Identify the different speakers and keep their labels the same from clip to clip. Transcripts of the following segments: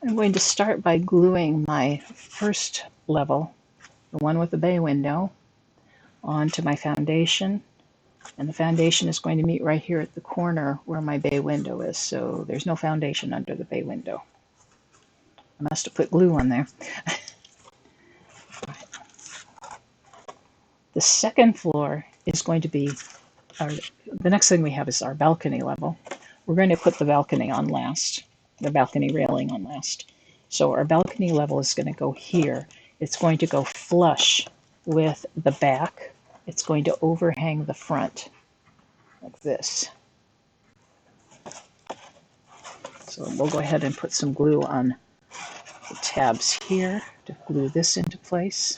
Speaker 1: I'm going to start by gluing my first level, the one with the bay window, onto my foundation. And the foundation is going to meet right here at the corner where my bay window is. So there's no foundation under the bay window. I must have put glue on there. The second floor is going to be the next thing we have is our balcony level. We're going to put the balcony on last, the balcony railing on last. So our balcony level is going to go here. It's going to go flush with the back. It's going to overhang the front like this. So we'll go ahead and put some glue on the tabs here to glue this into place.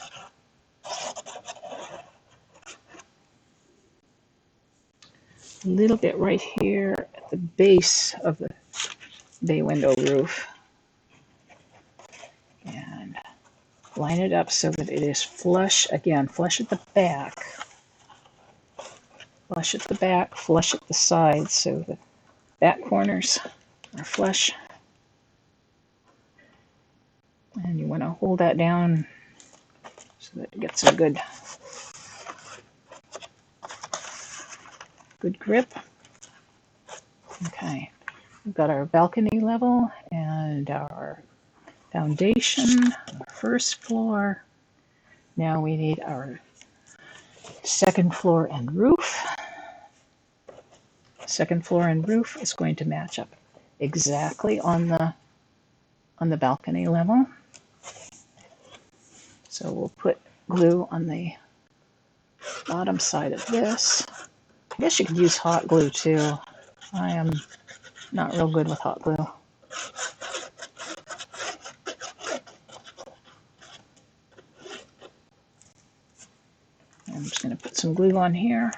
Speaker 1: A little bit right here at the base of the bay window roof. And line it up so that it is flush, again, flush at the back. Flush at the back, flush at the sides, so the back corners are flush. And you want to hold that down so that it gets a good grip. Okay, we've got our balcony level and our foundation, our first floor. Now we need our second floor and roof. Second floor and roof is going to match up exactly on the balcony level. So we'll put glue on the bottom side of this. I guess you could use hot glue too. I am not real good with hot glue. I'm just going to put some glue on here.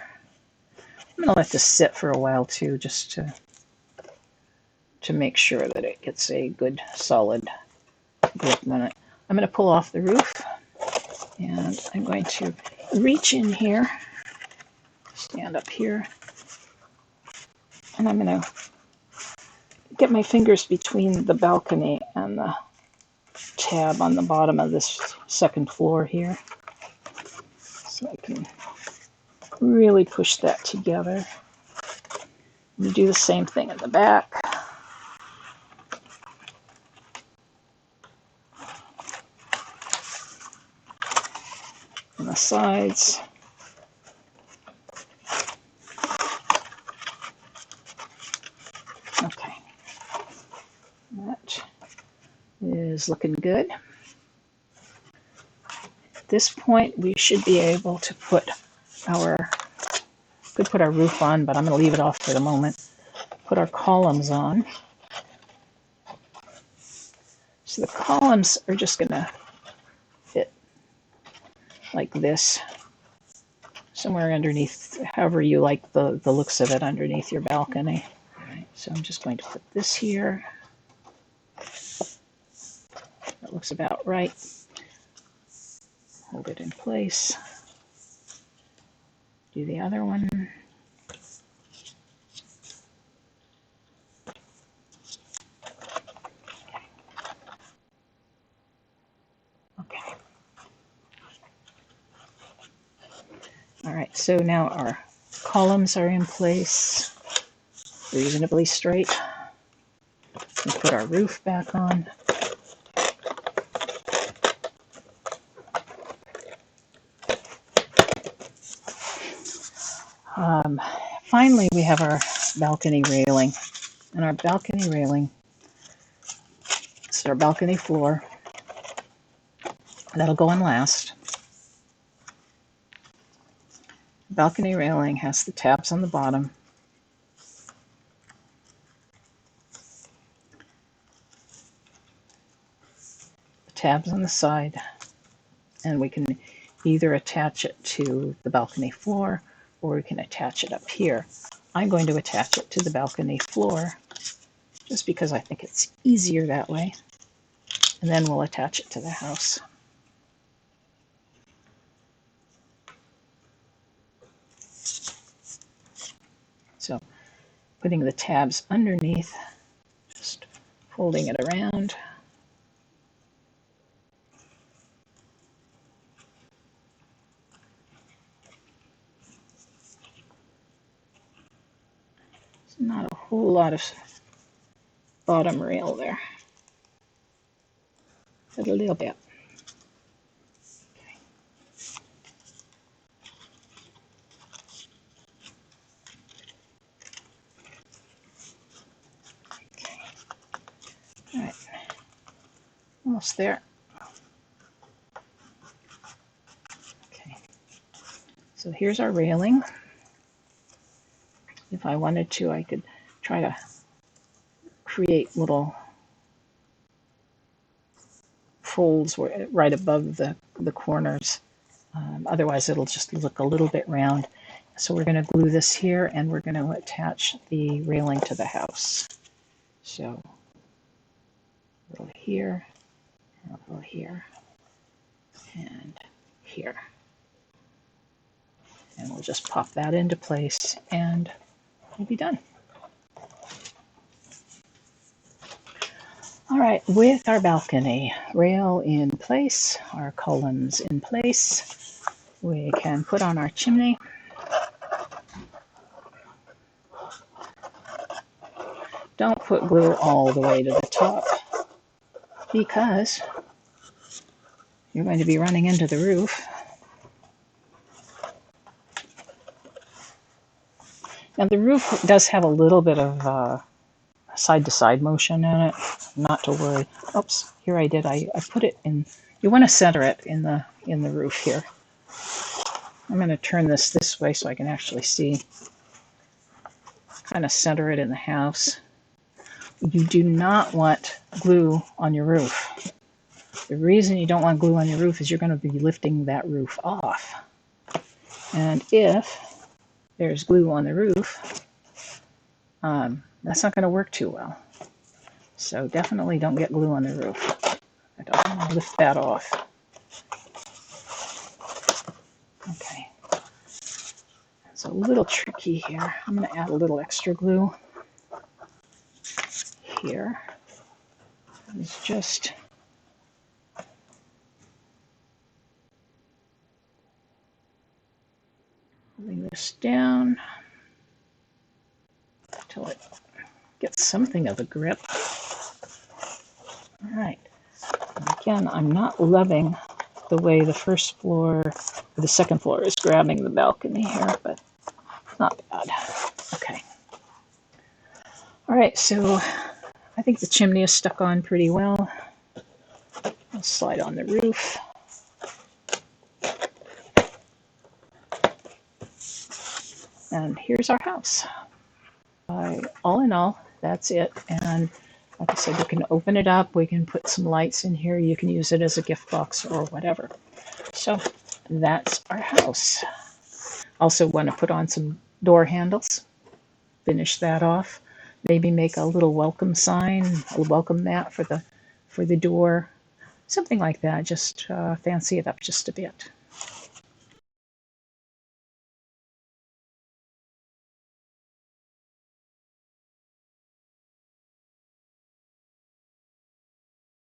Speaker 1: I'm going to let this sit for a while too, just to make sure that it gets a good solid grip on it. I'm going to pull off the roof, and I'm going to reach in here, stand up here, and I'm going to get my fingers between the balcony and the tab on the bottom of this second floor here, so I can really push that together. You do the same thing in the back. And the sides. Okay. That is looking good. At this point, we should be able to put our roof on, but I'm going to leave it off for the moment. Put our columns on. So the columns are just going to fit like this, somewhere underneath, however you like the looks of it underneath your balcony. So I'm just going to put this here. That looks about right. Hold it in place. Do the other one. Okay. All right, so now our columns are in place, reasonably straight. We put our roof back on. Finally, we have our balcony railing. And our balcony railing, this is our balcony floor. That'll go on last. Balcony railing has the tabs on the bottom. The tabs on the side. And we can either attach it to the balcony floor or we can attach it up here. I'm going to attach it to the balcony floor just because I think it's easier that way. And then we'll attach it to the house. So putting the tabs underneath, just folding it around, Not a whole lot of bottom rail there, but a little bit. All right, almost there. Okay, so here's our railing. If I wanted to, I could try to create little folds right above the corners. Otherwise, it'll just look a little bit round. So we're going to glue this here, and we're going to attach the railing to the house. So a little here, a little here, and here. And we'll just pop that into place, and we'll be done. All right, with our balcony rail in place, our columns in place, we can put on our chimney. Don't put glue all the way to the top because you're going to be running into the roof. Now the roof does have a little bit of side-to-side motion in it. Not to worry. Oops, here I did. I put it in. You want to center it in the roof here. I'm going to turn this way so I can actually see. Kind of center it in the house. You do not want glue on your roof. The reason you don't want glue on your roof is you're going to be lifting that roof off. And if there's glue on the roof, that's not going to work too well. So definitely don't get glue on the roof. I don't want to lift that off. Okay. It's a little tricky here. I'm going to add a little extra glue here. It's just moving this down until it gets something of a grip. All right. Again, I'm not loving the way the first floor or the second floor is grabbing the balcony here, but not bad. Okay. All right, so I think the chimney is stuck on pretty well. I'll slide on the roof. And here's our house. All in all, that's it. And like I said, you can open it up. We can put some lights in here. You can use it as a gift box or whatever. So that's our house. Also want to put on some door handles. Finish that off. Maybe make a little welcome sign, a welcome mat for the door. Something like that. Just fancy it up just a bit.